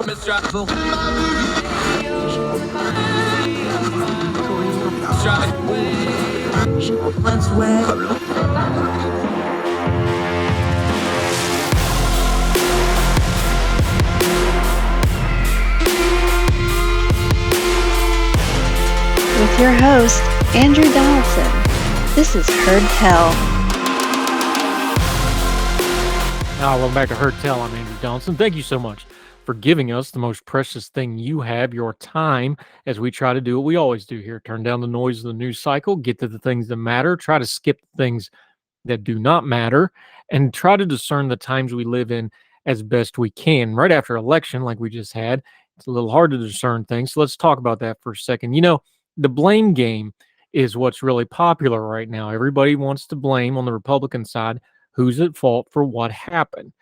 With your host, Andrew Donaldson. This is Heard Tell. Welcome back to Heard Tell. I'm Andrew Donaldson. Thank you so much for giving us the most precious thing you have, your time, as we try to do what we always do here. Turn down the noise of the news cycle, get to the things that matter, try to skip the things that do not matter, and try to discern the times we live in as best we can. Right after election, like we just had, it's a little hard to discern things. So let's talk about that for a second. You know, the blame game is what's really popular right now. Everybody wants to blame on the Republican side who's at fault for what happened.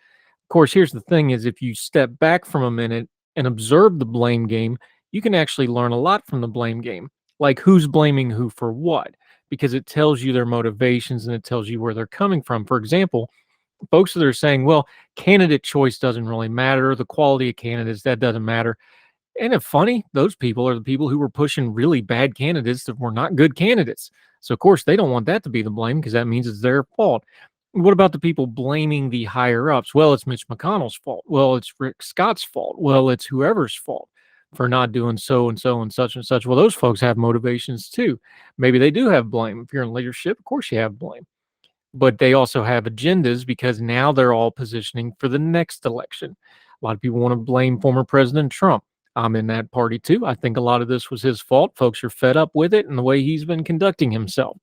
Of course, here's the thing is if you step back from a minute and observe the blame game, you can actually learn a lot from the blame game, like who's blaming who for what, because it tells you their motivations and it tells you where they're coming from. For example, folks that are saying, well, candidate choice doesn't really matter, the quality of candidates, that doesn't matter. And it's funny, those people are the people who were pushing really bad candidates that were not good candidates. So, of course, they don't want that to be the blame because that means it's their fault. What about the people blaming the higher ups? Well, it's Mitch McConnell's fault. Well, it's Rick Scott's fault. Well, it's whoever's fault for not doing so and so and such and such. Well, those folks have motivations too. Maybe they do have blame. If you're in leadership, of course you have blame. But they also have agendas because now they're all positioning for the next election. A lot of people want to blame former President Trump. I'm in that party too. I think a lot of this was his fault. Folks are fed up with it and the way he's been conducting himself.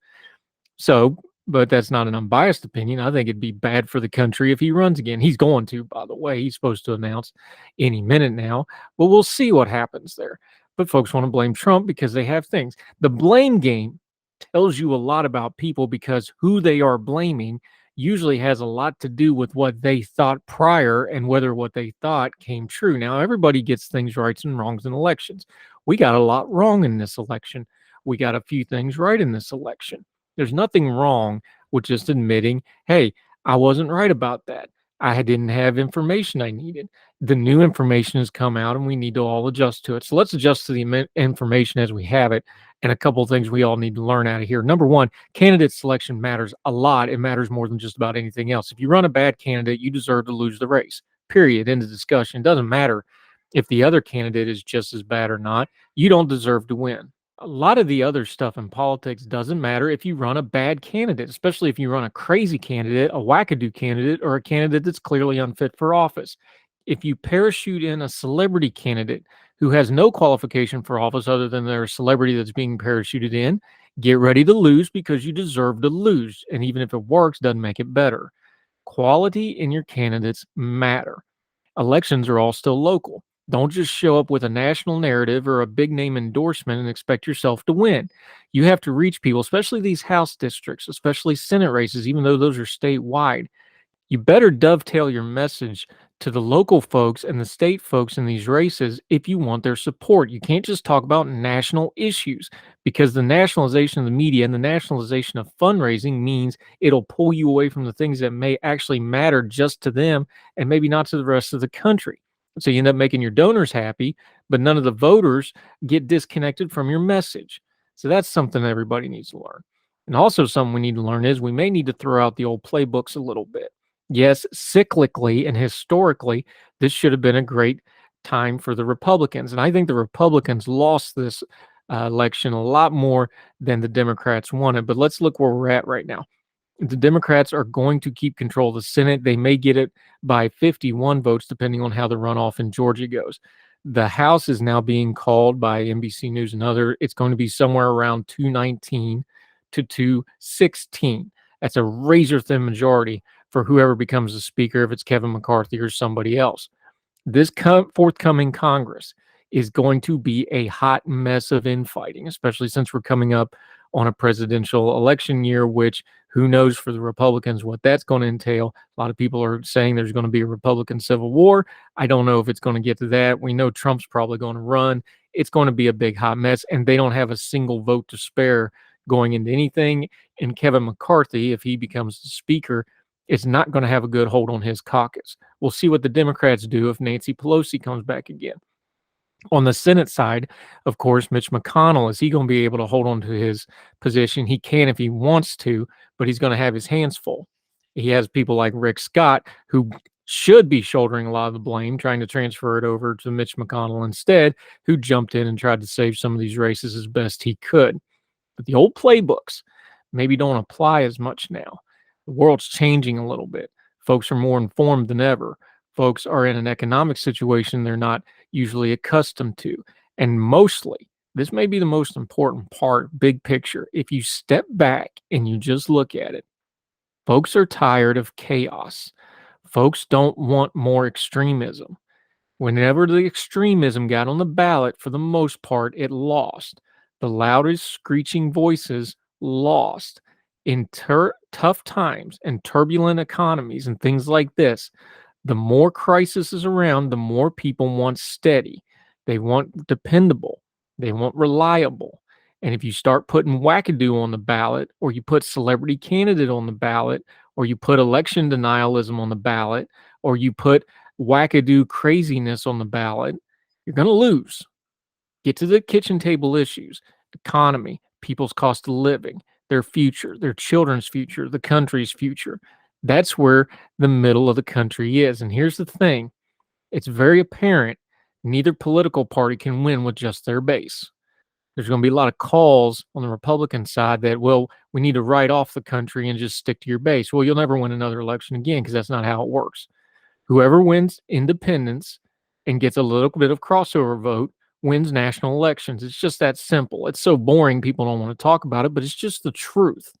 So, but that's not an unbiased opinion. I think it'd be bad for the country if he runs again. He's going to, by the way. He's supposed to announce any minute now. But we'll see what happens there. But folks want to blame Trump because they have things. The blame game tells you a lot about people because who they are blaming usually has a lot to do with what they thought prior and whether what they thought came true. Now, everybody gets things right and wrongs in elections. We got a lot wrong in this election. We got a few things right in this election. There's nothing wrong with just admitting, hey, I wasn't right about that. I didn't have information I needed. The new information has come out and we need to all adjust to it. So let's adjust to the information as we have it. And a couple of things we all need to learn out of here. Number one, candidate selection matters a lot. It matters more than just about anything else. If you run a bad candidate, you deserve to lose the race. Period. End of discussion. It doesn't matter if the other candidate is just as bad or not. You don't deserve to win. A lot of the other stuff in politics doesn't matter if you run a bad candidate, especially if you run a crazy candidate, a wackadoo candidate, or a candidate that's clearly unfit for office. If you parachute in a celebrity candidate who has no qualification for office other than they're a celebrity that's being parachuted in, get ready to lose because you deserve to lose. And even if it works, doesn't make it better. Quality in your candidates matter. Elections are all still local. Don't just show up with a national narrative or a big name endorsement and expect yourself to win. You have to reach people, especially these House districts, especially Senate races, even though those are statewide. You better dovetail your message to the local folks and the state folks in these races if you want their support. You can't just talk about national issues because the nationalization of the media and the nationalization of fundraising means it'll pull you away from the things that may actually matter just to them and maybe not to the rest of the country. So you end up making your donors happy, but none of the voters get disconnected from your message. So that's something everybody needs to learn. And also something we need to learn is we may need to throw out the old playbooks a little bit. Yes, cyclically and historically, this should have been a great time for the Republicans. And I think the Republicans lost this election a lot more than the Democrats wanted. But let's look where we're at right now. The Democrats are going to keep control of the Senate. They may get it by 51 votes, depending on how the runoff in Georgia goes. The House is now being called by NBC News and other. It's going to be somewhere around 219 to 216. That's a razor-thin majority for whoever becomes the speaker, if it's Kevin McCarthy or somebody else. This forthcoming Congress is going to be a hot mess of infighting, especially since we're coming up on a presidential election year, which who knows for the Republicans what that's going to entail. A lot of people are saying there's going to be a Republican civil war. I don't know if it's going to get to that. We know Trump's probably going to run. It's going to be a big hot mess, and they don't have a single vote to spare going into anything. And Kevin McCarthy, if he becomes the speaker, It's not going to have a good hold on his caucus. We'll see what the Democrats do if Nancy Pelosi comes back again. On the Senate side, of course, Mitch McConnell, is he going to be able to hold on to his position? He can if he wants to, but he's going to have his hands full. He has people like Rick Scott, who should be shouldering a lot of the blame, trying to transfer it over to Mitch McConnell instead, who jumped in and tried to save some of these races as best he could. But the old playbooks maybe don't apply as much now. The world's changing a little bit. Folks are more informed than ever. Folks are in an economic situation they're not usually accustomed to. And mostly, this may be the most important part, big picture. If you step back and you just look at it, folks are tired of chaos. Folks don't want more extremism. Whenever the extremism got on the ballot, for the most part, it lost. The loudest screeching voices lost. In tough times and turbulent economies and things like this, the more crisis is around, the more people want steady. They want dependable. They want reliable. And if you start putting wackadoo on the ballot, or you put celebrity candidate on the ballot, or you put election denialism on the ballot, or you put wackadoo craziness on the ballot, you're going to lose. Get to the kitchen table issues: economy, people's cost of living, their future, their children's future, the country's future. That's where the middle of the country is. And here's the thing. It's very apparent neither political party can win with just their base. There's going to be a lot of calls on the Republican side that, well, we need to write off the country and just stick to your base. Well, you'll never win another election again, because that's not how it works. Whoever wins independence and gets a little bit of crossover vote wins national elections. It's just that simple. It's so boring, people don't want to talk about it, but it's just the truth.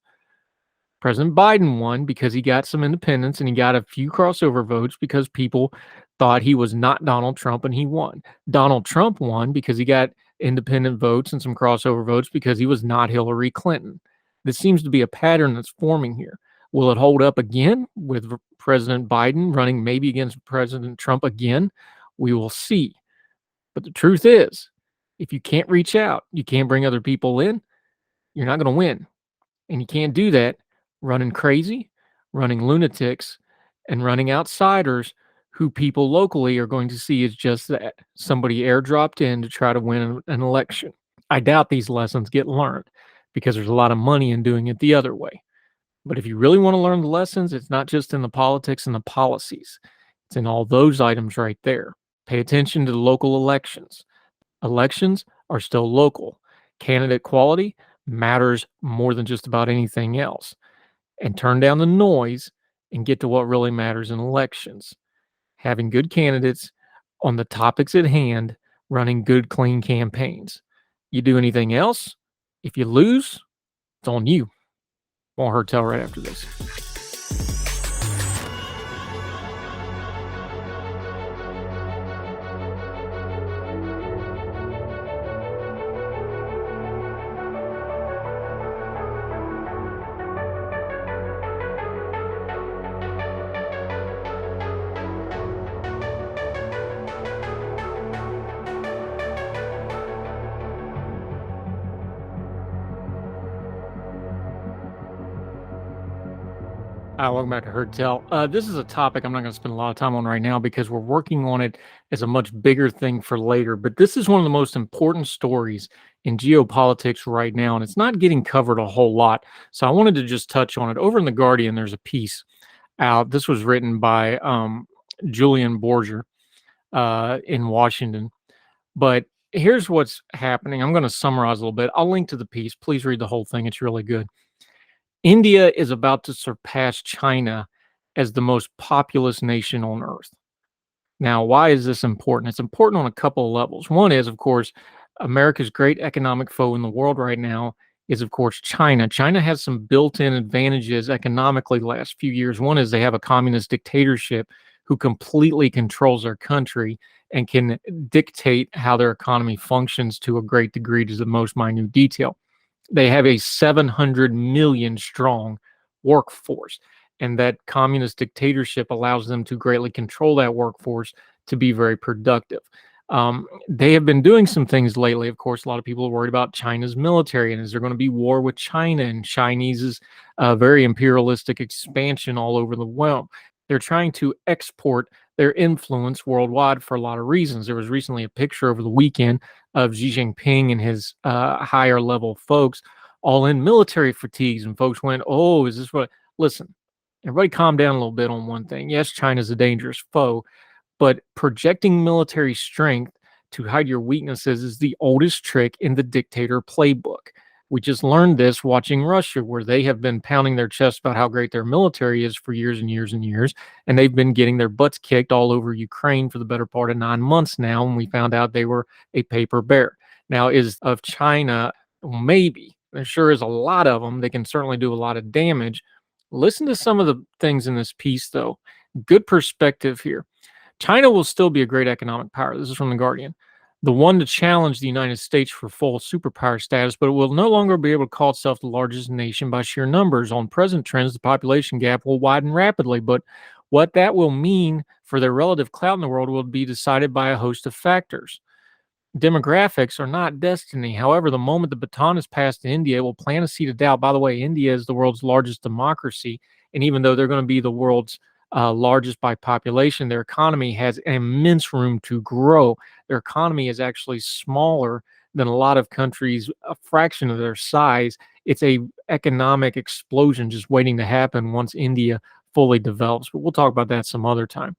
President Biden won because he got some independents and he got a few crossover votes because people thought he was not Donald Trump, and he won. Donald Trump won because he got independent votes and some crossover votes because he was not Hillary Clinton. This seems to be a pattern that's forming here. Will it hold up again with President Biden running maybe against President Trump again? We will see. But the truth is, if you can't reach out, you can't bring other people in, you're not going to win. And you can't do that running crazy, running lunatics, and running outsiders who people locally are going to see as just that, somebody airdropped in to try to win an election. I doubt these lessons get learned, because there's a lot of money in doing it the other way. But if you really want to learn the lessons, it's not just in the politics and the policies. It's in all those items right there. Pay attention to the local elections. Elections are still local. Candidate quality matters more than just about anything else. And turn down the noise and get to what really matters in elections. Having good candidates on the topics at hand, running good, clean campaigns. You do anything else, if you lose, it's on you. More Heard Tell right after this. Welcome back to Heard Tell. This is a topic I'm not going to spend a lot of time on right now, because we're working on it as a much bigger thing for later. But this is one of the most important stories in geopolitics right now, and it's not getting covered a whole lot. So I wanted to just touch on it. Over in The Guardian, there's a piece out. This was written by Julian Borger in Washington. But here's what's happening. I'm going to summarize a little bit. I'll link to the piece. Please read the whole thing. It's really good. India is about to surpass China as the most populous nation on earth. Now, why is this important? It's important on a couple of levels. One is, of course, America's great economic foe in the world right now is, of course, China. China has some built-in advantages economically the last few years. One is they have a communist dictatorship who completely controls their country and can dictate how their economy functions to a great degree, to the most minute detail. They have a 700 million strong workforce, and that communist dictatorship allows them to greatly control that workforce to be very productive. They have been doing some things lately. Of course, a lot of people are worried about China's military and is there going to be war with China and Chinese's very imperialistic expansion all over the world. They're trying to export their influence worldwide for a lot of reasons. There was recently a picture over the weekend of Xi Jinping and his higher level folks all in military fatigues, and folks went, "Oh, is this what?" Listen, everybody, calm down a little bit on one thing. Yes, China's a dangerous foe, but projecting military strength to hide your weaknesses is the oldest trick in the dictator playbook. We just learned this watching Russia, where they have been pounding their chest about how great their military is for years and years and years. And they've been getting their butts kicked all over Ukraine for the better part of 9 months now. And we found out they were a paper bear. Now, is of China? Well, maybe. There sure is a lot of them. They can certainly do a lot of damage. Listen to some of the things in this piece, though. Good perspective here. China will still be a great economic power. This is from The Guardian. The one to challenge the United States for full superpower status, but it will no longer be able to call itself the largest nation by sheer numbers. On present trends, the population gap will widen rapidly, but what that will mean for their relative clout in the world will be decided by a host of factors. Demographics are not destiny. However, the moment the baton is passed to India, it will plant a seed of doubt. By the way, India is the world's largest democracy, and even though they're going to be the world's largest by population, their economy has immense room to grow. Their economy is actually smaller than a lot of countries, a fraction of their size. It's a economic explosion just waiting to happen once India fully develops. But we'll talk about that some other time.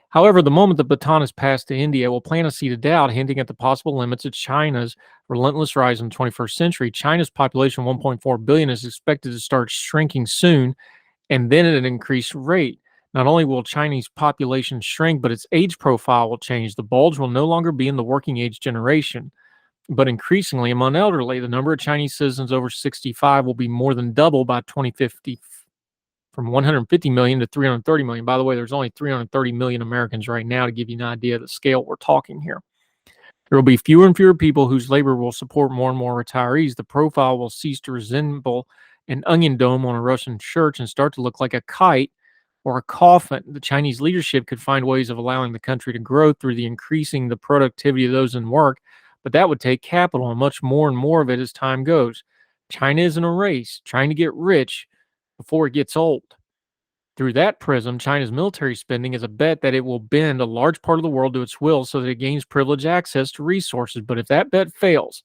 However, the moment the baton is passed to India, it will plant a seed of doubt, hinting at the possible limits of China's relentless rise in the 21st century. China's population, 1.4 billion, is expected to start shrinking soon, and then at an increased rate. Not only will Chinese population shrink, but its age profile will change. The bulge will no longer be in the working age generation, but increasingly among elderly. The number of Chinese citizens over 65 will be more than double by 2050, from 150 million to 330 million. By the way, there's only 330 million Americans right now, to give you an idea of the scale we're talking here. There will be fewer and fewer people whose labor will support more and more retirees. The profile will cease to resemble an onion dome on a Russian church and start to look like a kite or a coffin. The Chinese leadership could find ways of allowing the country to grow through the increasing the productivity of those in work, but that would take capital and much more and more of it as time goes. China is in a race, trying to get rich before it gets old. Through that prism, China's military spending is a bet that it will bend a large part of the world to its will so that it gains privileged access to resources. But if that bet fails,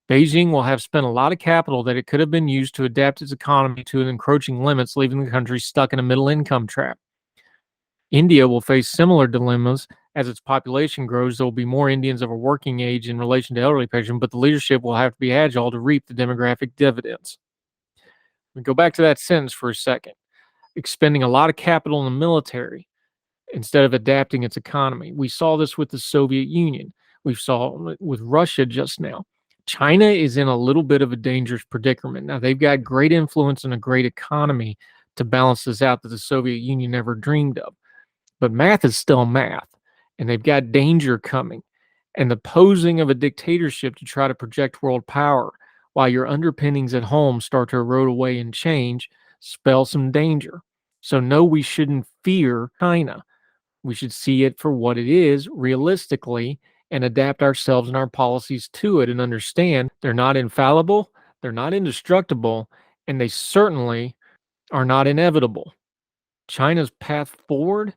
Beijing will have spent a lot of capital that it could have been used to adapt its economy to encroaching limits, leaving the country stuck in a middle-income trap. India will face similar dilemmas as its population grows. There will be more Indians of a working age in relation to elderly patients, but the leadership will have to be agile to reap the demographic dividends. We go back to that sentence for a second. Expending a lot of capital in the military instead of adapting its economy. We saw this with the Soviet Union. We saw it with Russia just now. China is in a little bit of a dangerous predicament. Now, they've got great influence and a great economy to balance this out that the Soviet Union never dreamed of. But math is still math, and they've got danger coming. And the posing of a dictatorship to try to project world power while your underpinnings at home start to erode away and change spell some danger. So no, we shouldn't fear China. We should see it for what it is realistically and adapt ourselves and our policies to it and understand they're not infallible, they're not indestructible, and they certainly are not inevitable. China's path forward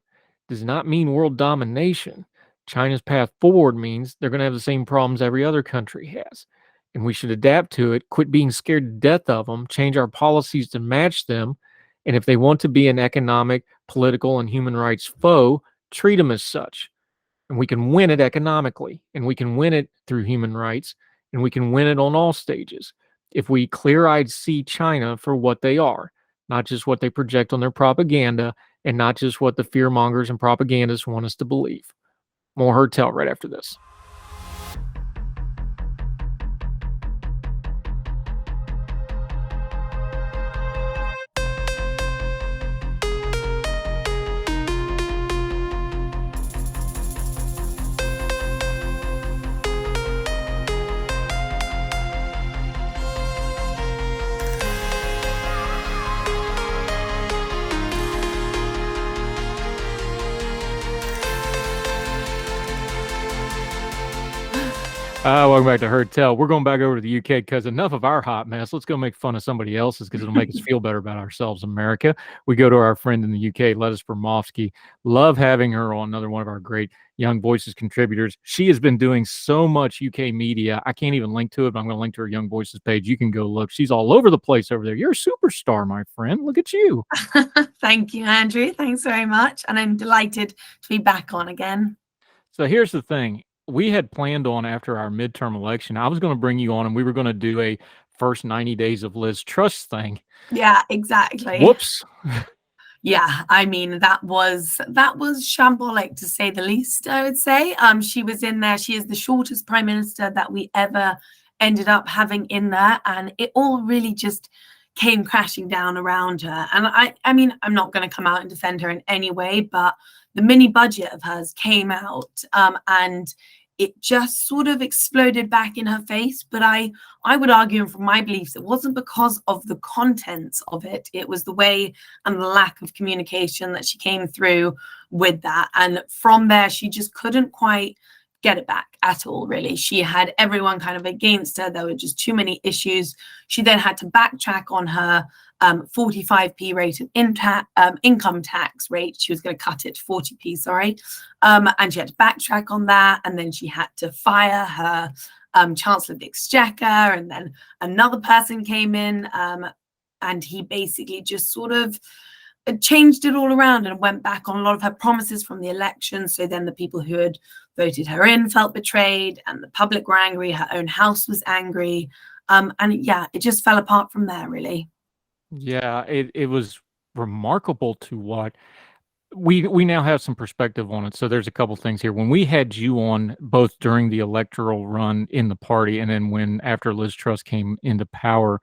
does not mean world domination. China's path forward means they're going to have the same problems every other country has. And we should adapt to it, quit being scared to death of them, change our policies to match them. And if they want to be an economic, political, and human rights foe, treat them as such. And we can win it economically, and we can win it through human rights, and we can win it on all stages if we clear-eyed see China for what they are, not just what they project on their propaganda, and not just what the fear-mongers and propagandists want us to believe. More Heard Tell right after this. Welcome back to Heard Tell. We're going back over to the UK because enough of our hot mess. Let's go make fun of somebody else's because it'll make us feel better about ourselves, America. We go to our friend in the UK, Lettice Bromovsky. Love having her on, another one of our great Young Voices contributors. She has been doing so much UK media. I can't even link to it, but I'm going to link to her Young Voices page. You can go look. She's all over the place over there. You're a superstar, my friend. Look at you. Thank you, Andrew. Thanks very much. And I'm delighted to be back on again. So here's the thing. We had planned on after our midterm election, I was going to bring you on and we were going to do a first 90 days of Liz Truss thing. Yeah, exactly. Whoops. Yeah, I mean that was shambolic to say the least, I would say. She was in there. She is the shortest prime minister that we ever ended up having in there, and it all really just came crashing down around her. And I mean, I'm not going to come out and defend her in any way, but the mini budget of hers came out, and it just sort of exploded back in her face. But I would argue, and from my beliefs, it wasn't because of the contents of it. It was the way and the lack of communication that she came through with that. And from there, she just couldn't quite get it back at all, really. She had everyone kind of against her. There were just too many issues. She then had to backtrack on her 45p rate of income tax rate. She was going to cut it to 40p, sorry. And she had to backtrack on that. And then she had to fire her Chancellor of the Exchequer. And then another person came in, and he basically just sort of changed it all around and went back on a lot of her promises from the election. So then the people who had voted her in felt betrayed, and the public were angry. Her own house was angry. And yeah, it just fell apart from there, really. Yeah, it was remarkable to watch. We now have some perspective on it. So there's a couple things here. When we had you on, both during the electoral run in the party and then when after Liz Truss came into power,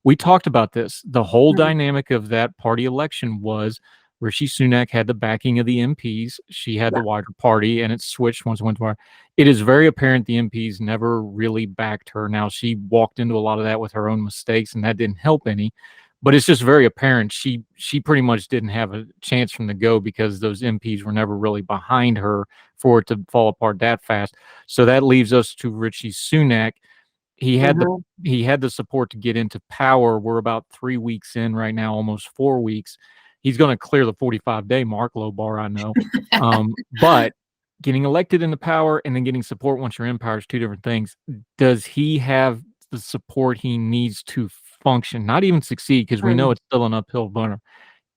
we talked about this. The whole dynamic of that party election was Rishi Sunak had the backing of the MPs. She had the wider party, and it switched once it went to our. It is very apparent the MPs never really backed her. Now, she walked into a lot of that with her own mistakes, and that didn't help any. But it's just very apparent she pretty much didn't have a chance from the go because those MPs were never really behind her for it to fall apart that fast. So that leaves us to Rishi Sunak. He had the support to get into power. We're about 3 weeks in right now, almost 4 weeks. He's going to clear the 45-day mark, low bar, I know. But getting elected into power and then getting support once you're in power is two different things. Does he have the support he needs to function, not even succeed, because we know it's still an uphill battle?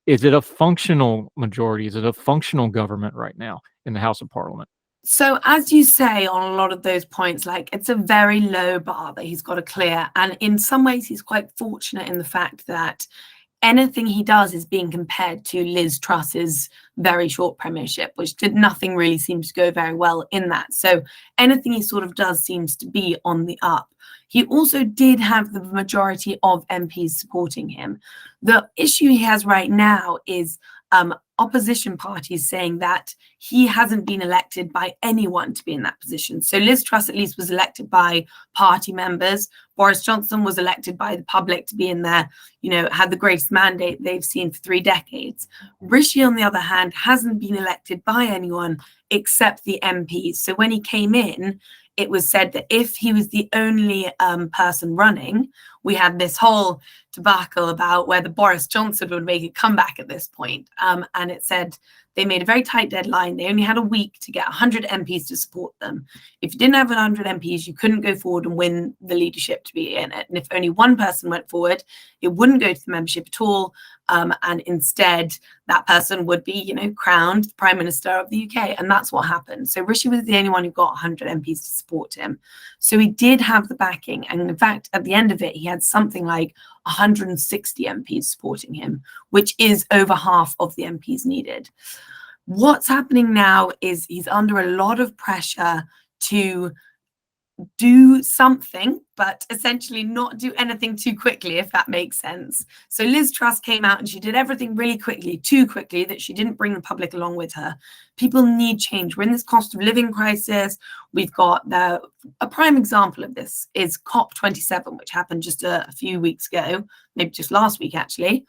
Is it a functional majority? Is it a functional government right now in the House of Parliament? So as you say on a lot of those points, like it's a very low bar that he's got to clear. And in some ways, he's quite fortunate in the fact that anything he does is being compared to Liz Truss's very short premiership, which did nothing really seems to go very well in that. So anything he sort of does seems to be on the up. He also did have the majority of MPs supporting him. The issue he has right now is opposition parties saying that he hasn't been elected by anyone to be in that position. So Liz Truss at least was elected by party members. Boris Johnson was elected by the public to be in there, you know, had the greatest mandate they've seen for 3 decades. Rishi, on the other hand, hasn't been elected by anyone except the MPs. So when he came in, it was said that if he was the only person running, we had this whole debacle about whether Boris Johnson would make a comeback at this point. And it said they made a very tight deadline. They only had a week to get 100 MPs to support them. If you didn't have 100 MPs, you couldn't go forward and win the leadership to be in it. And if only one person went forward, it wouldn't go to the membership at all. And instead, that person would be, you know, crowned the Prime Minister of the UK. And that's what happened. So Rishi was the only one who got 100 MPs to support him. So he did have the backing. And in fact, at the end of it, he had something like 160 MPs supporting him, which is over half of the MPs needed. What's happening now is he's under a lot of pressure to do something, but essentially not do anything too quickly, if that makes sense. So Liz Truss came out and she did everything really quickly, too quickly, that she didn't bring the public along with her. People need change. We're in this cost of living crisis. We've got a prime example of this is COP27, which happened just a few weeks ago, maybe just last week, actually.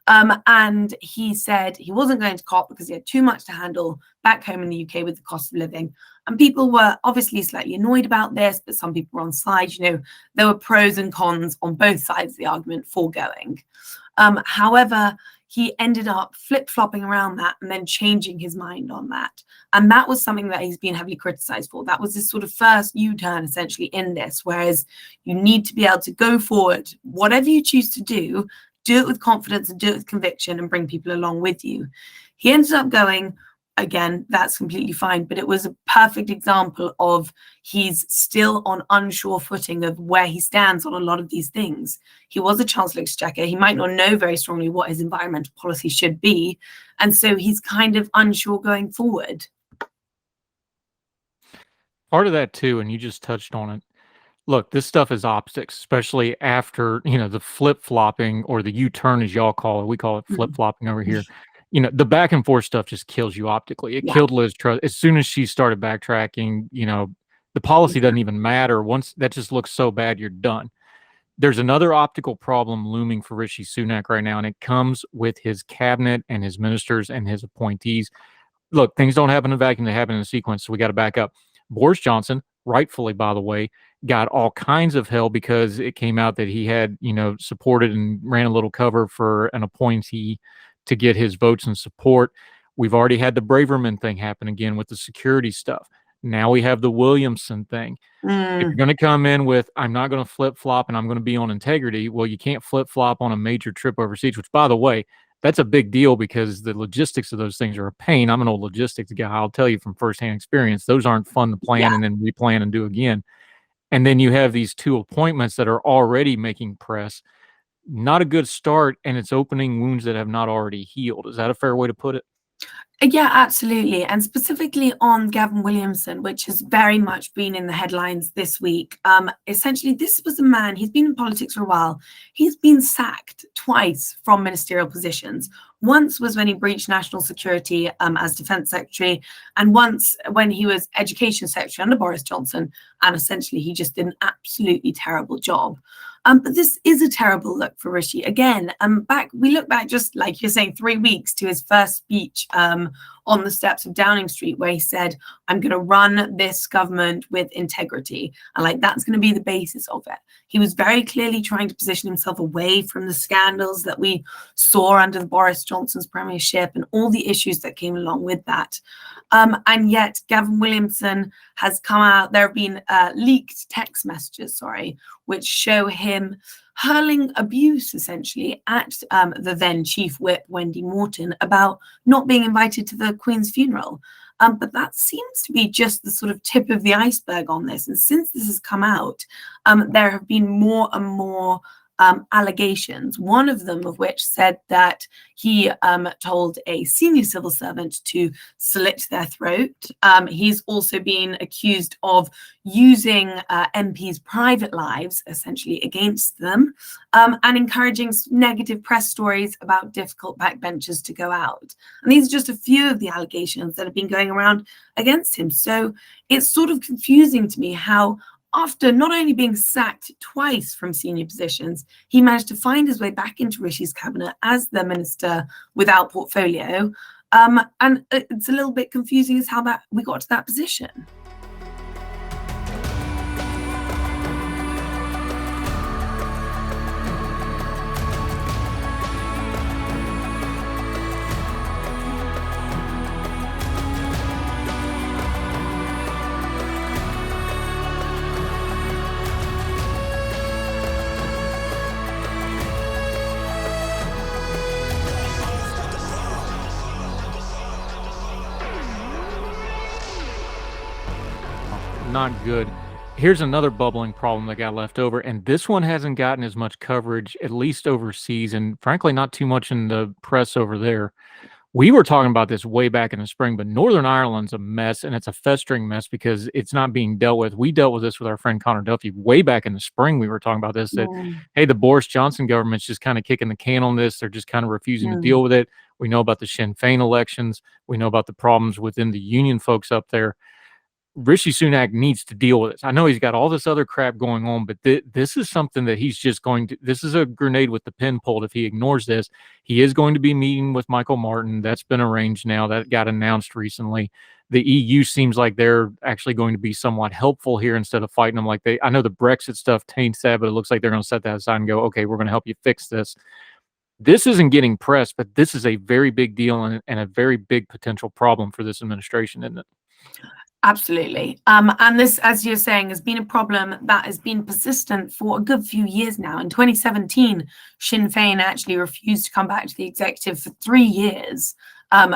And he said he wasn't going to COP because he had too much to handle back home in the UK with the cost of living. And people were obviously slightly annoyed about this, but some people were on side. There were pros and cons on both sides of the argument for going. However, he ended up flip-flopping around that and then changing his mind on that. And that was something that he's been heavily criticized for. That was this sort of first U-turn essentially in this, whereas you need to be able to go forward, whatever you choose to do it with confidence and do it with conviction and bring people along with you. He ended up going, again, that's completely fine, but it was a perfect example of he's still on unsure footing of where he stands on a lot of these things. He was a Chancellor of Exchequer. He might not know very strongly what his environmental policy should be. And so he's kind of unsure going forward. Part of that too, and you just touched on it. Look, this stuff is optics, especially after, the flip-flopping or the U-turn, as y'all call it. We call it flip-flopping over here. The back and forth stuff just kills you optically. It killed Liz Truss. As soon as she started backtracking, the policy doesn't even matter. Once that just looks so bad, you're done. There's another optical problem looming for Rishi Sunak right now, and it comes with his cabinet and his ministers and his appointees. Look, things don't happen in a vacuum. They happen in a sequence, so we got to back up. Boris Johnson, rightfully, by the way, got all kinds of hell because it came out that he had, supported and ran a little cover for an appointee to get his votes and support. We've already had the Braverman thing happen again with the security stuff. Now we have the Williamson thing. If you're going to come in with, I'm not going to flip-flop and I'm going to be on integrity, well, you can't flip-flop on a major trip overseas, which, by the way, that's a big deal because the logistics of those things are a pain. I'm an old logistics guy. I'll tell you from firsthand experience, those aren't fun to plan and then replan and do again. And then you have these two appointments that are already making press. Not a good start, and it's opening wounds that have not already healed. Is that a fair way to put it? Yeah, absolutely. And specifically on Gavin Williamson, which has very much been in the headlines this week. Essentially, this was a man, he's been in politics for a while. He's been sacked twice from ministerial positions. Once was when he breached national security as defense secretary, and once when he was education secretary under Boris Johnson. And essentially, he just did an absolutely terrible job. But this is a terrible look for Rishi. Again, we look back just like you're saying 3 weeks to his first speech on the steps of Downing Street, where he said, I'm going to run this government with integrity. And that's going to be the basis of it. He was very clearly trying to position himself away from the scandals that we saw under Boris Johnson's premiership and all the issues that came along with that. And yet Gavin Williamson has come out. There have been leaked text messages, which show him hurling abuse essentially at the then chief whip, Wendy Morton, about not being invited to the Queen's funeral. But that seems to be just the sort of tip of the iceberg on this. And since this has come out, there have been more and more allegations, one of them of which said that he told a senior civil servant to slit their throat. He's also been accused of using MPs' private lives, essentially, against them, and encouraging negative press stories about difficult backbenchers to go out. And these are just a few of the allegations that have been going around against him. So it's sort of confusing to me how after not only being sacked twice from senior positions, he managed to find his way back into Rishi's cabinet as the minister without portfolio. And it's a little bit confusing as how that we got to that position. Not good. Here's another bubbling problem that got left over, and this one hasn't gotten as much coverage, at least overseas, and frankly, not too much in the press over there. We were talking about this way back in the spring, but Northern Ireland's a mess, and it's a festering mess because it's not being dealt with. We dealt with this with our friend Connor Duffy way back in the spring. We were talking about this, that, hey, the Boris Johnson government's just kind of kicking the can on this. They're just kind of refusing to deal with it. We know about the Sinn Féin elections. We know about the problems within the union folks up there. Rishi Sunak needs to deal with this. I know he's got all this other crap going on, but this is something that he's just going to, this is a grenade with the pin pulled if he ignores this. He is going to be meeting with Michael Martin. That's been arranged now. That got announced recently. The EU seems like they're actually going to be somewhat helpful here instead of fighting them like they, I know the Brexit stuff taints that, but it looks like they're going to set that aside and go, okay, we're going to help you fix this. This isn't getting pressed, but this is a very big deal and a very big potential problem for this administration, isn't it? Absolutely. And this, as you're saying, has been a problem that has been persistent for a good few years now. In 2017, Sinn Féin actually refused to come back to the executive for 3 years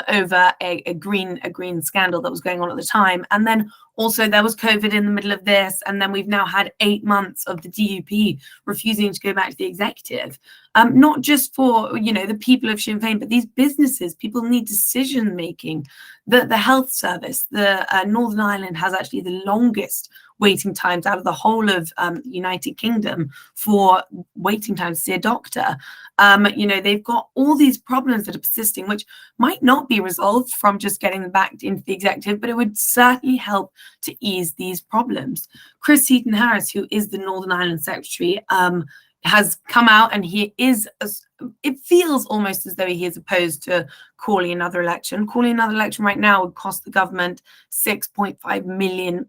over a green scandal that was going on at the time. And then also there was COVID in the middle of this. And then we've now had 8 months of the DUP refusing to go back to the executive. Not just for, the people of Sinn Féin, but these businesses, people need decision making. The health service, the Northern Ireland has actually the longest waiting times out of the whole of United Kingdom for waiting times to see a doctor. They've got all these problems that are persisting, which might not be resolved from just getting them back into the executive, but it would certainly help to ease these problems. Chris Heaton-Harris, who is the Northern Ireland Secretary, has come out and he is, it feels almost as though he is opposed to calling another election. Calling another election right now would cost the government £6.5 million.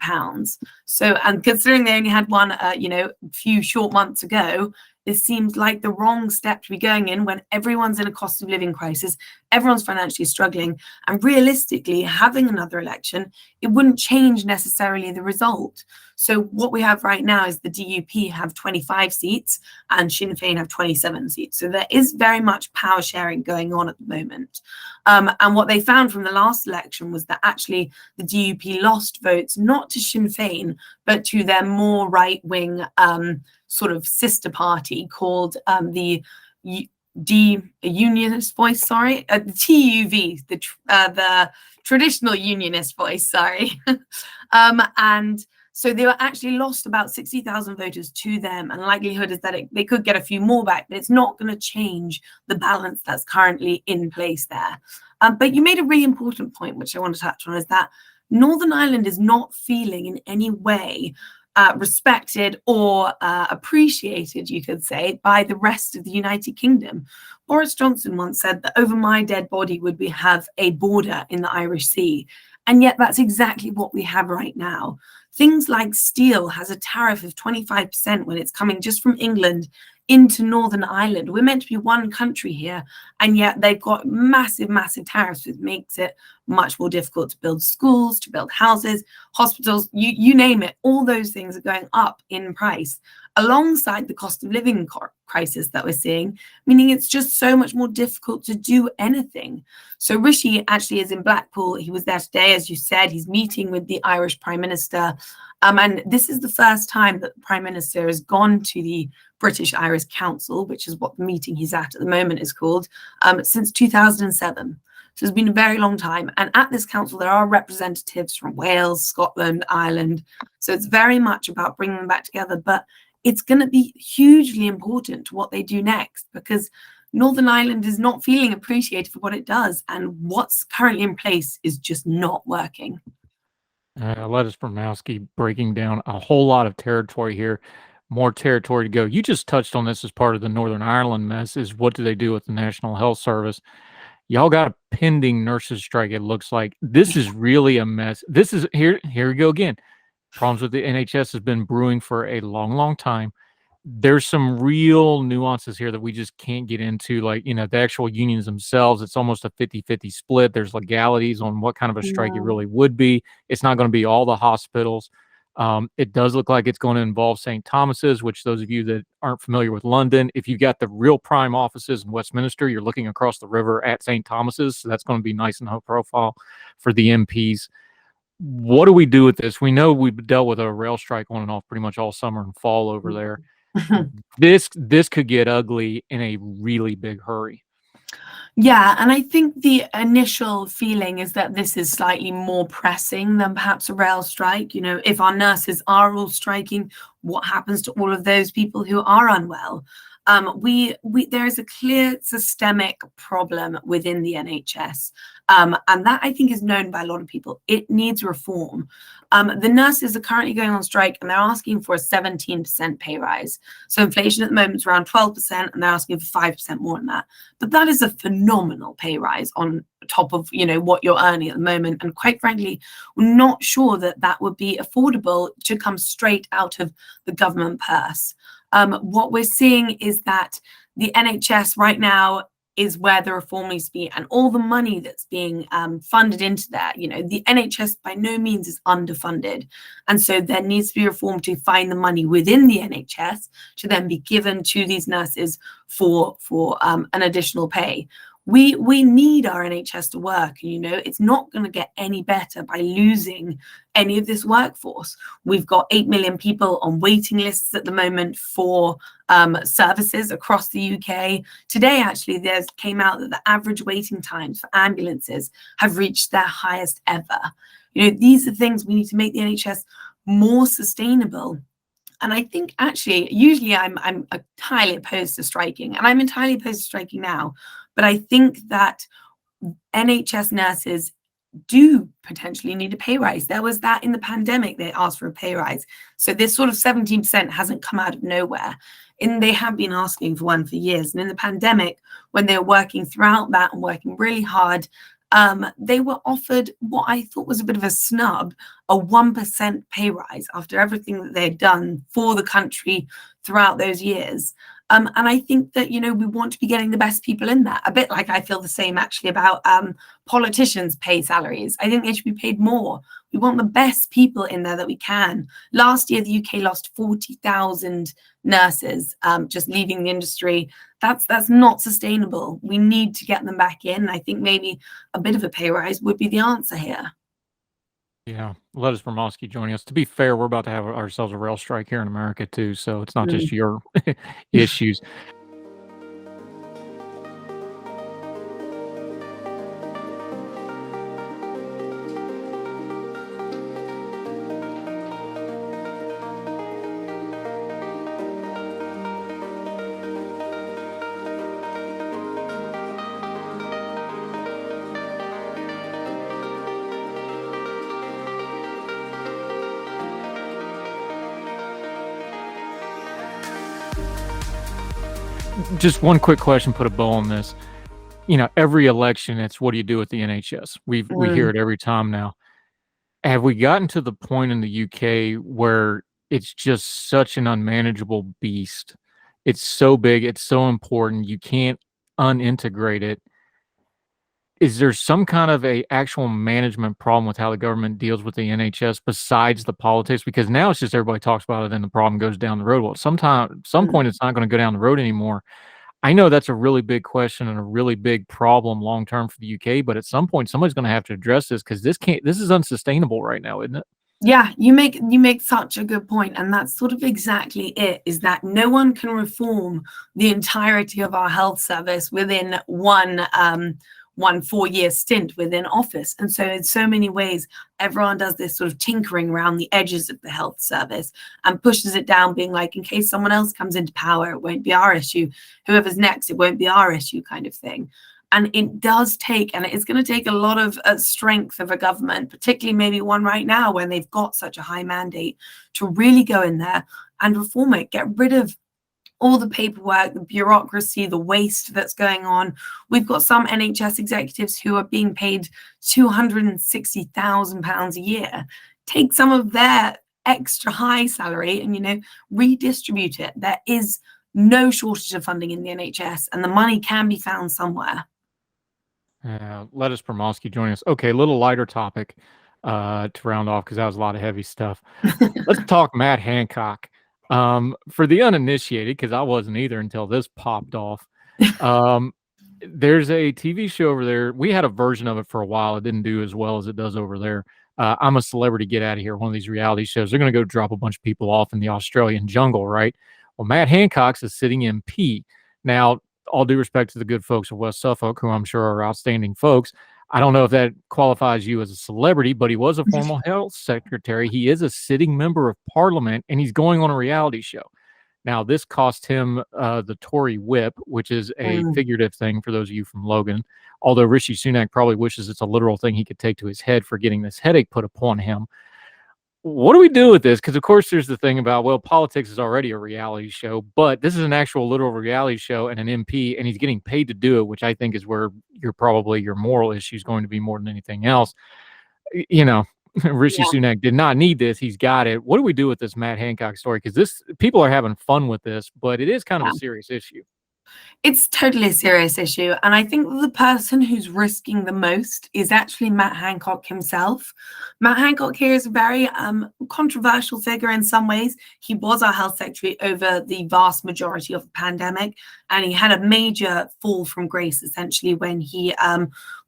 So, and considering they only had one, a few short months ago, this seems like the wrong step to be going in when everyone's in a cost of living crisis, everyone's financially struggling, and realistically, having another election, it wouldn't change necessarily the result. So what we have right now is the DUP have 25 seats and Sinn Féin have 27 seats. So there is very much power sharing going on at the moment. And what they found from the last election was that actually the DUP lost votes, not to Sinn Féin, but to their more right-wing sort of sister party called the Unionist Voice, the TUV, the Traditional Unionist Voice, and so they were actually lost about 60,000 voters to them, and likelihood is that they could get a few more back, but it's not going to change the balance that's currently in place there. But you made a really important point, which I want to touch on, is that Northern Ireland is not feeling in any way respected or appreciated, you could say, by the rest of the United Kingdom. Boris Johnson once said that over my dead body would we have a border in the Irish Sea. And yet that's exactly what we have right now. Things like steel has a tariff of 25% when it's coming just from England into Northern Ireland. We're meant to be one country here, and yet they've got massive, massive tariffs, which makes it much more difficult to build schools, to build houses, hospitals, you name it. All those things are going up in price alongside the cost of living crisis that we're seeing, meaning it's just so much more difficult to do anything. So Rishi actually is in Blackpool. He was there today, as you said. He's meeting with the Irish Prime Minister. And this is the first time that the Prime Minister has gone to the British Irish Council, which is what the meeting he's at the moment is called, since 2007. So it's been a very long time. And at this council, there are representatives from Wales, Scotland, Ireland. So it's very much about bringing them back together. But it's going to be hugely important to what they do next, because Northern Ireland is not feeling appreciated for what it does. And what's currently in place is just not working. Lettice Bromovsky breaking down a whole lot of territory here. More territory to go. You just touched on this as part of the Northern Ireland mess, is what do they do with the National Health Service? Y'all got a pending nurses strike, it looks like. This is really a mess. This is, here we go again. Problems with the NHS has been brewing for a long, long time. There's some real nuances here that we just can't get into, like, the actual unions themselves. It's almost a 50-50 split. There's legalities on what kind of a strike it really would be. It's not going to be all the hospitals. It does look like it's going to involve St. Thomas's, which those of you that aren't familiar with London, if you've got the real prime offices in Westminster, you're looking across the river at St. Thomas's. So that's going to be nice and high profile for the MPs. What do we do with this? We know we've dealt with a rail strike on and off pretty much all summer and fall over there. This could get ugly in a really big hurry. Yeah, and I think the initial feeling is that this is slightly more pressing than perhaps a rail strike. If our nurses are all striking, what happens to all of those people who are unwell? There is a clear systemic problem within the NHS, and that I think is known by a lot of people. It needs reform. The nurses are currently going on strike, and they're asking for a 17% pay rise. So inflation at the moment is around 12%, and they're asking for 5% more than that. But that is a phenomenal pay rise on top of what you're earning at the moment. And quite frankly, we're not sure that that would be affordable to come straight out of the government purse. What we're seeing is that the NHS right now is where the reform needs to be, and all the money that's being funded into that. The NHS by no means is underfunded, and so there needs to be reform to find the money within the NHS to then be given to these nurses for an additional pay. We need our NHS to work. It's not going to get any better by losing any of this workforce. We've got 8 million people on waiting lists at the moment for services across the UK. Today, actually, there came out that the average waiting times for ambulances have reached their highest ever. These are things we need to make the NHS more sustainable. And I think actually, usually I'm entirely opposed to striking, and I'm entirely opposed to striking now. But I think that NHS nurses do potentially need a pay rise. There was that in the pandemic, they asked for a pay rise. So this sort of 17% hasn't come out of nowhere. And they have been asking for one for years. And in the pandemic, when they were working throughout that and working really hard, they were offered what I thought was a bit of a snub, a 1% pay rise after everything that they had done for the country throughout those years. And I think that, we want to be getting the best people in there. A bit like I feel the same actually about politicians' pay salaries. I think they should be paid more. We want the best people in there that we can. Last year, the UK lost 40,000 nurses just leaving the industry. That's not sustainable. We need to get them back in. I think maybe a bit of a pay rise would be the answer here. Yeah, Lettice Bromovsky joining us. To be fair, we're about to have ourselves a rail strike here in America too, so it's not just your issues. Just one quick question, put a bow on this. Every election, it's what do you do with the NHS? We hear it every time now. Have we gotten to the point in the UK where it's just such an unmanageable beast? It's so big, it's so important, you can't unintegrate it. Is there some kind of a actual management problem with how the government deals with the NHS besides the politics? Because now it's just everybody talks about it and the problem goes down the road. Well, some point it's not going to go down the road anymore. I know that's a really big question and a really big problem long term for the UK, but at some point somebody's going to have to address this because this is unsustainable right now, isn't it? Yeah, you make such a good point, and that's sort of exactly it, is that no one can reform the entirety of our health service within one 4-year stint within office. And so in so many ways, everyone does this sort of tinkering around the edges of the health service and pushes it down, being like, in case someone else comes into power, it won't be our issue. Whoever's next, it won't be our issue, kind of thing. And it does take, and it's going to take a lot of strength of a government, particularly maybe one right now when they've got such a high mandate, to really go in there and reform it, get rid of all the paperwork, the bureaucracy, the waste that's going on. We've got some NHS executives who are being paid £260,000 a year. Take some of their extra high salary and, redistribute it. There is no shortage of funding in the NHS, and the money can be found somewhere. Lettice Bromovsky joining us. Okay, a little lighter topic to round off because that was a lot of heavy stuff. Let's talk Matt Hancock. For the uninitiated, because I wasn't either until this popped off, there's a TV show over there. We had a version of it for a while. It didn't do as well as it does over there. I'm a Celebrity Get Out of Here, one of these reality shows. They're going to go drop a bunch of people off in the Australian jungle, right? Well, Matt Hancock's a sitting MP. Now, all due respect to the good folks of West Suffolk, who I'm sure are outstanding folks, I don't know if that qualifies you as a celebrity, but he was a former health secretary. He is a sitting member of parliament, and he's going on a reality show. Now, this cost him the Tory whip, which is a figurative thing for those of you from Logan, although Rishi Sunak probably wishes it's a literal thing he could take to his head for getting this headache put upon him. What do we do with this? Because, of course, there's the thing about, well, politics is already a reality show, but this is an actual literal reality show and an MP, and he's getting paid to do it, which I think is where your moral issue is going to be more than anything else. You know, Rishi Sunak did not need this. He's got it. What do we do with this Matt Hancock story? Because people are having fun with this, but it is kind of a serious issue. It's totally a serious issue. And I think the person who's risking the most is actually Matt Hancock himself. Matt Hancock here is a very controversial figure in some ways. He was our health secretary over the vast majority of the pandemic, and he had a major fall from grace, essentially, when he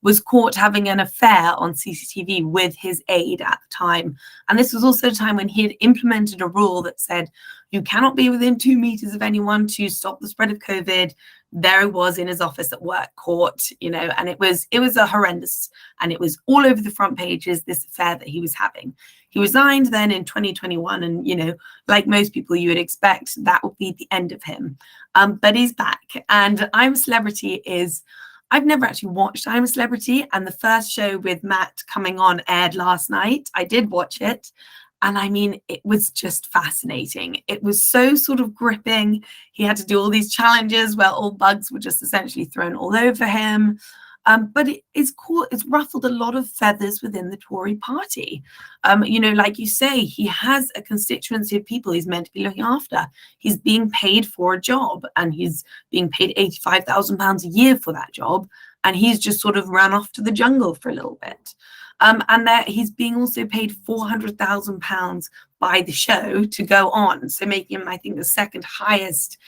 was caught having an affair on CCTV with his aide at the time. And this was also a time when he had implemented a rule that said you cannot be within 2 meters of anyone to stop the spread of COVID. There he was in his office at work, caught, and it was a horrendous, and it was all over the front pages, this affair that he was having. He resigned then in 2021, and like most people you would expect, that would be the end of him. But he's back, and I'm a Celebrity I've never actually watched I'm a Celebrity, and the first show with Matt coming on aired last night. I did watch it, and I mean, it was just fascinating. It was so sort of gripping. He had to do all these challenges where all bugs were just essentially thrown all over him. But it's ruffled a lot of feathers within the Tory party. Like you say, he has a constituency of people he's meant to be looking after. He's being paid for a job, and he's being paid £85,000 a year for that job. And he's just sort of run off to the jungle for a little bit. And that he's being also paid £400,000 by the show to go on. So making him, I think, the second highest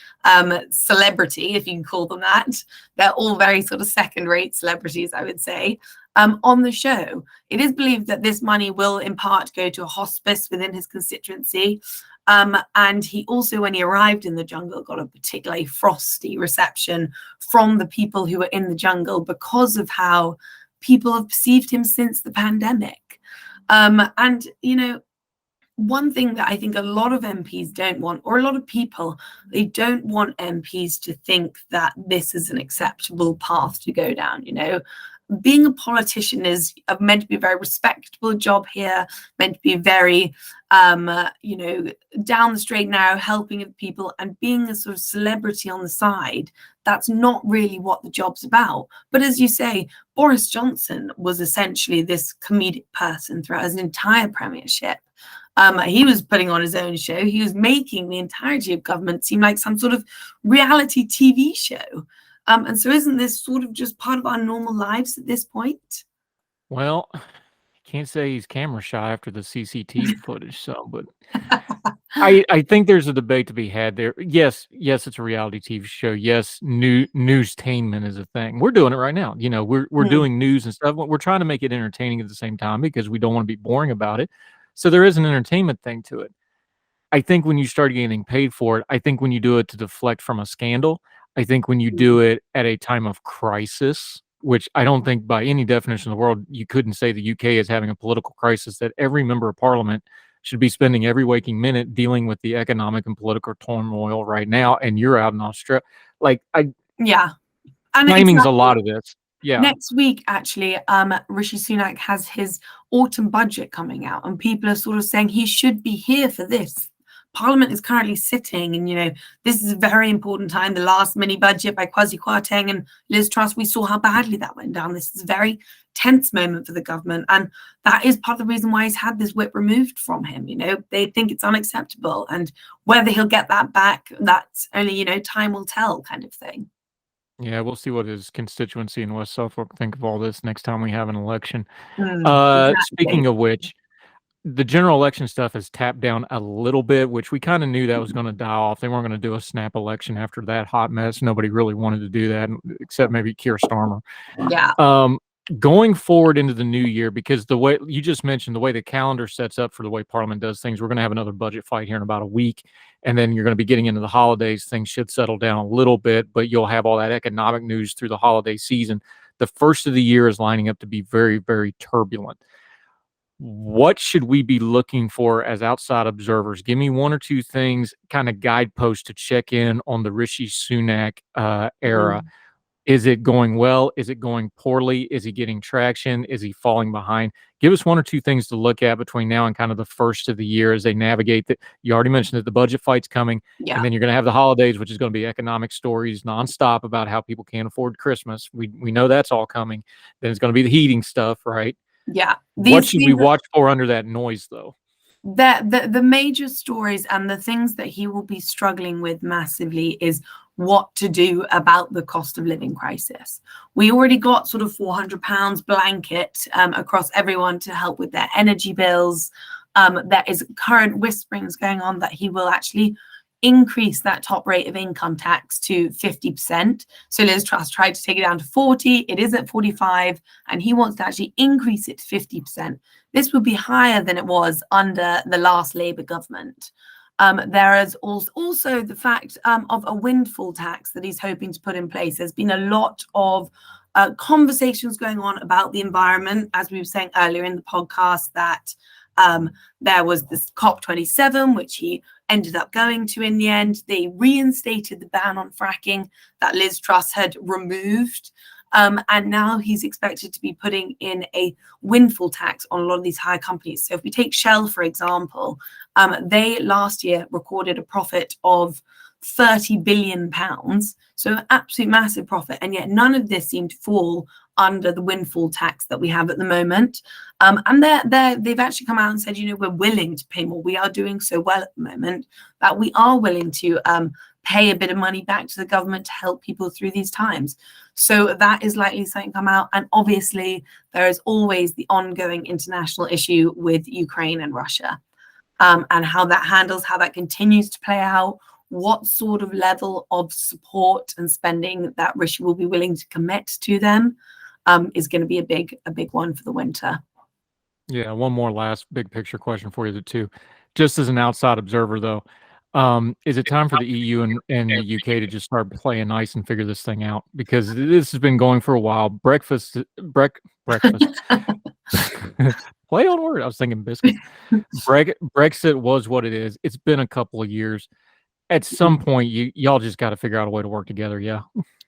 celebrity, if you can call them that. They're all very sort of second-rate celebrities, I would say, on the show. It is believed that this money will in part go to a hospice within his constituency. And he also, when he arrived in the jungle, got a particularly frosty reception from the people who were in the jungle because of how people have perceived him since the pandemic. One thing that I think a lot of MPs don't want, or a lot of people, they don't want MPs to think that this is an acceptable path to go down. Being a politician is meant to be a very respectable job here, meant to be very, down the straight and narrow, helping people, and being a sort of celebrity on the side. That's not really what the job's about. But as you say, Boris Johnson was essentially this comedic person throughout his entire premiership. He was putting on his own show. He was making the entirety of government seem like some sort of reality TV show. And so isn't this sort of just part of our normal lives at this point? Well, can't say he's camera shy after the CCTV footage, but I think there's a debate to be had there. Yes, it's a reality TV show. Yes, newstainment is a thing. We're doing it right now. We're doing news and stuff. We're trying to make it entertaining at the same time because we don't want to be boring about it. So there is an entertainment thing to it. I think when you start getting paid for it, I think when you do it to deflect from a scandal, I think when you do it at a time of crisis, which I don't think by any definition of the world, you couldn't say the UK is having a political crisis, that every member of parliament should be spending every waking minute dealing with the economic and political turmoil right now, and you're out in Australia. Yeah. Timing's a lot of this. Yeah. Next week, actually, Rishi Sunak has his autumn budget coming out, and people are sort of saying he should be here for this. Parliament is currently sitting, and this is a very important time. The last mini budget by Kwasi Kwarteng and Liz Truss, we saw how badly that went down. This is a very tense moment for the government, and that is part of the reason why he's had this whip removed from him. They think it's unacceptable, and whether he'll get that back, that's only time will tell, kind of thing. Yeah, we'll see what his constituency in West Suffolk think of all this next time we have an election. Exactly. Speaking of which, the general election stuff has tapped down a little bit, which we kind of knew that was going to die off. They weren't going to do a snap election after that hot mess. Nobody really wanted to do that, except maybe Keir Starmer. Yeah. going forward into the new year, because the way you just mentioned, the way the calendar sets up for the way Parliament does things, we're going to have another budget fight here in about a week. And then you're going to be getting into the holidays. Things should settle down a little bit, but you'll have all that economic news through the holiday season. The first of the year is lining up to be very, very turbulent. What should we be looking for as outside observers? Give me one or two things, kind of guideposts to check in on the Rishi Sunak era. Is it going well? Is it going poorly? Is he getting traction? Is he falling behind? Give us one or two things to look at between now and kind of the first of the year as they navigate that. You already mentioned that the budget fight's coming, and then you're going to have the holidays, which is going to be economic stories nonstop about how people can't afford Christmas. We know that's all coming. Then it's going to be the heating stuff, right? Yeah. What should we watch for under that noise, though? The major stories and the things that he will be struggling with massively is what to do about the cost of living crisis. We already got sort of £400 blanket across everyone to help with their energy bills. There is current whisperings going on that he will actually increase that top rate of income tax to 50%. So Liz Truss tried to take it down to 40. It is at 45, and he wants to actually increase it to 50%. This would be higher than it was under the last Labour government. There is also the fact of a windfall tax that he's hoping to put in place. There's been a lot of conversations going on about the environment, as we were saying earlier in the podcast, that there was this COP27, which he ended up going to in the end. They reinstated the ban on fracking that Liz Truss had removed. And now he's expected to be putting in a windfall tax on a lot of these high companies. So if we take Shell, for example, they last year recorded a profit of £30 billion. So an absolute massive profit. And yet none of this seemed to fall under the windfall tax that we have at the moment. And they've actually come out and said, we're willing to pay more. We are doing so well at the moment that we are willing to pay a bit of money back to the government to help people through these times. So that is likely something to come out. And obviously, there is always the ongoing international issue with Ukraine and Russia, and how that continues to play out, what sort of level of support and spending that Rishi will be willing to commit to them is going to be a big one for the winter. Yeah, one more last big picture question for you, too. Just as an outside observer, though, is it time for the EU and the UK to just start playing nice and figure this thing out? Because this has been going for a while. Breakfast. Play on word. I was thinking biscuit. Brexit was what it is. It's been a couple of years. At some point, y'all just got to figure out a way to work together. Yeah.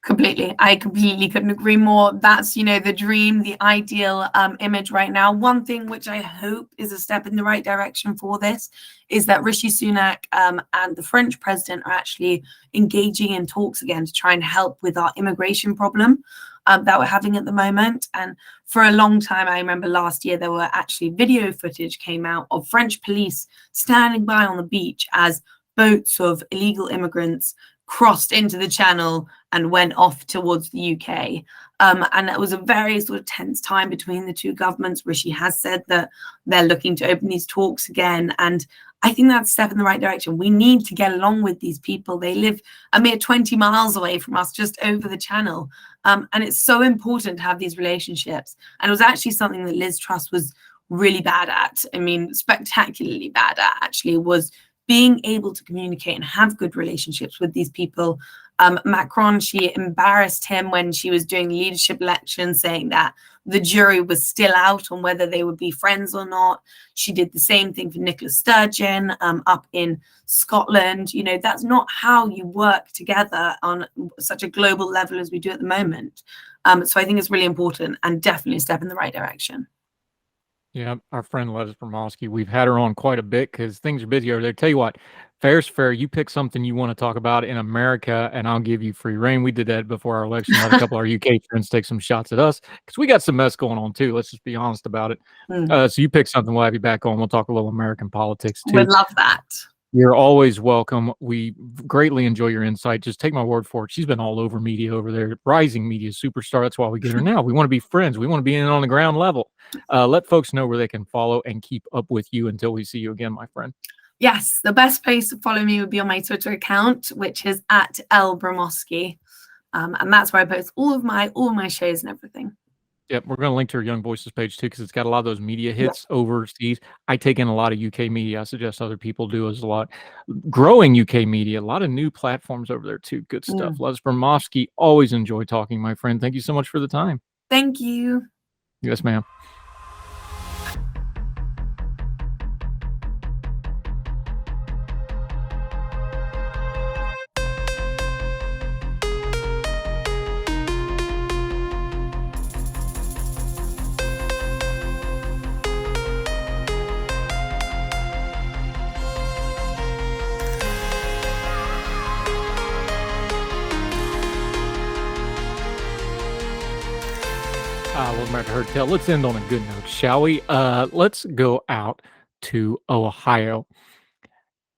Completely. I completely couldn't agree more. That's, the dream, the ideal image right now. One thing which I hope is a step in the right direction for this is that Rishi Sunak and the French president are actually engaging in talks again to try and help with our immigration problem that we're having at the moment. And for a long time, I remember last year, there were actually video footage came out of French police standing by on the beach as boats of illegal immigrants crossed into the channel and went off towards the UK. And it was a very sort of tense time between the two governments. Rishi has said that they're looking to open these talks again. And I think that's a step in the right direction. We need to get along with these people. They live a mere 20 miles away from us, just over the channel. And it's so important to have these relationships. And it was actually something that Liz Truss was really bad at. I mean, spectacularly bad at, actually, was being able to communicate and have good relationships with these people. Macron, she embarrassed him when she was doing leadership elections, saying that the jury was still out on whether they would be friends or not. She did the same thing for Nicola Sturgeon up in Scotland. That's not how you work together on such a global level as we do at the moment. So I think it's really important and definitely a step in the right direction. Yeah, our friend Lettice Bromovsky, we've had her on quite a bit because things are busy over there. Tell you what, fair's fair. You pick something you want to talk about in America, and I'll give you free reign. We did that before our election. Had a couple of our UK friends take some shots at us because we got some mess going on too. Let's just be honest about it. So you pick something, we'll have you back on. We'll talk a little American politics too. Would love that. You're always welcome. We greatly enjoy your insight. Just take my word for it. She's been all over media over there, rising media superstar. That's why we get her now. We want to be friends. We want to be in on the ground level. Let folks know where they can follow and keep up with you until we see you again, my friend. Yes, the best place to follow me would be on my Twitter account, which is @Bromovsky. And that's where I post all of my shows and everything. Yep, we're going to link to her Young Voices page too, because it's got a lot of those media hits overseas. I take in a lot of UK media. I suggest other people do as a lot. Growing UK media, a lot of new platforms over there too. Good stuff. Lettice Bromovsky, always enjoy talking, my friend. Thank you so much for the time. Thank you. Yes, ma'am. Welcome back to Heard Tell. Let's end on a good note, shall we? Let's go out to Ohio.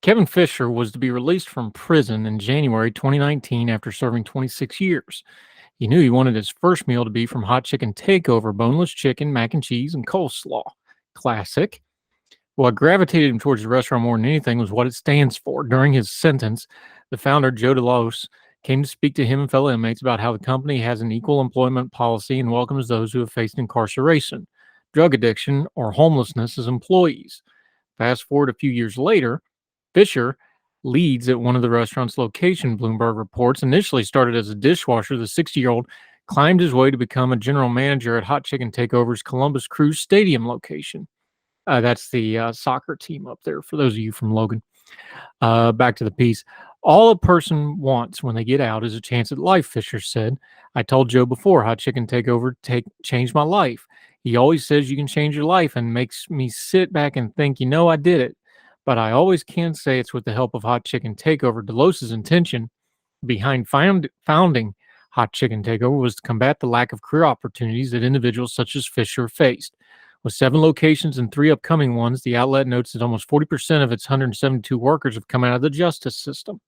Kevin Fisher was to be released from prison in January 2019 after serving 26 years. He knew he wanted his first meal to be from Hot Chicken Takeover, boneless chicken, mac and cheese, and coleslaw. Classic. What gravitated him towards the restaurant more than anything was what it stands for. During his sentence, the founder, Joe DeLos, came to speak to him and fellow inmates about how the company has an equal employment policy and welcomes those who have faced incarceration, drug addiction, or homelessness as employees. Fast forward a few years later, Fisher leads at one of the restaurant's location, Bloomberg reports. Initially started as a dishwasher, the 60-year-old climbed his way to become a general manager at Hot Chicken Takeover's Columbus Crew Stadium location. That's the soccer team up there, for those of you from Logan. Back to the piece. All a person wants when they get out is a chance at life, Fisher said. I told Joe before, Hot Chicken Takeover changed my life. He always says you can change your life and makes me sit back and think, I did it. But I always can say it's with the help of Hot Chicken Takeover. DeLos's intention behind founding Hot Chicken Takeover was to combat the lack of career opportunities that individuals such as Fisher faced. With 7 locations and 3 upcoming ones, the outlet notes that almost 40% of its 172 workers have come out of the justice system.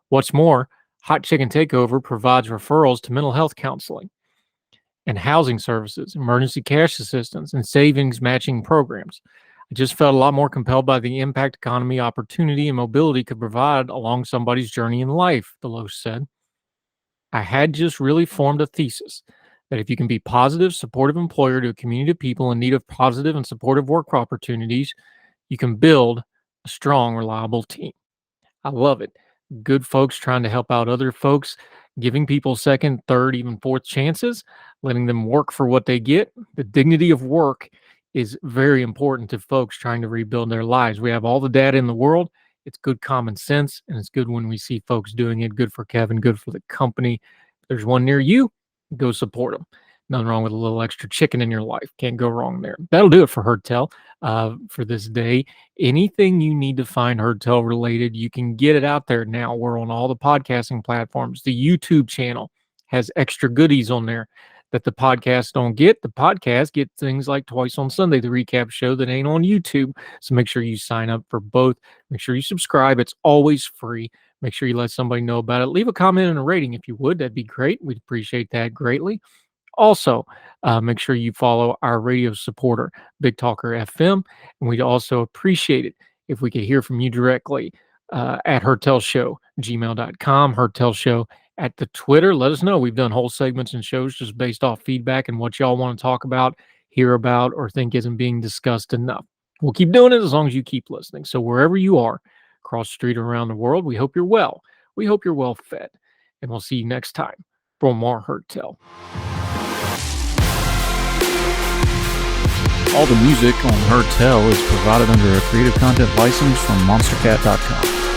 What's more, Hot Chicken Takeover provides referrals to mental health counseling and housing services, emergency cash assistance, and savings matching programs. I just felt a lot more compelled by the impact economy, opportunity, and mobility could provide along somebody's journey in life, DeLos said. I had just really formed a thesis that if you can be a positive, supportive employer to a community of people in need of positive and supportive work opportunities, you can build a strong, reliable team. I love it. Good folks trying to help out other folks, giving people second, third, even fourth chances, letting them work for what they get. The dignity of work is very important to folks trying to rebuild their lives. We have all the data in the world. It's good common sense, and it's good when we see folks doing it. Good for Kevin, good for the company. If there's one near you, go support them. Nothing wrong with a little extra chicken in your life. Can't go wrong there. That'll do it for Heard Tell for this day. Anything you need to find Heard Tell related, you can get it out there now. We're on all the podcasting platforms. The YouTube channel has extra goodies on there that the podcast don't get. The podcast get things like twice on Sunday, the recap show that ain't on YouTube. So make sure you sign up for both. Make sure you subscribe. It's always free. Make sure you let somebody know about it. Leave a comment and a rating if you would. That'd be great. We'd appreciate that greatly. Also, make sure you follow our radio supporter, Big Talker FM. And we'd also appreciate it if we could hear from you directly at heardtellshow@gmail.com, heardtellshow at the Twitter. Let us know. We've done whole segments and shows just based off feedback and what y'all want to talk about, hear about, or think isn't being discussed enough. We'll keep doing it as long as you keep listening. So wherever you are, across the street or around the world, we hope you're well. We hope you're well fed. And we'll see you next time for more Heard Tell. All the music on Heard Tell is provided under a Creative Content license from monstercat.com.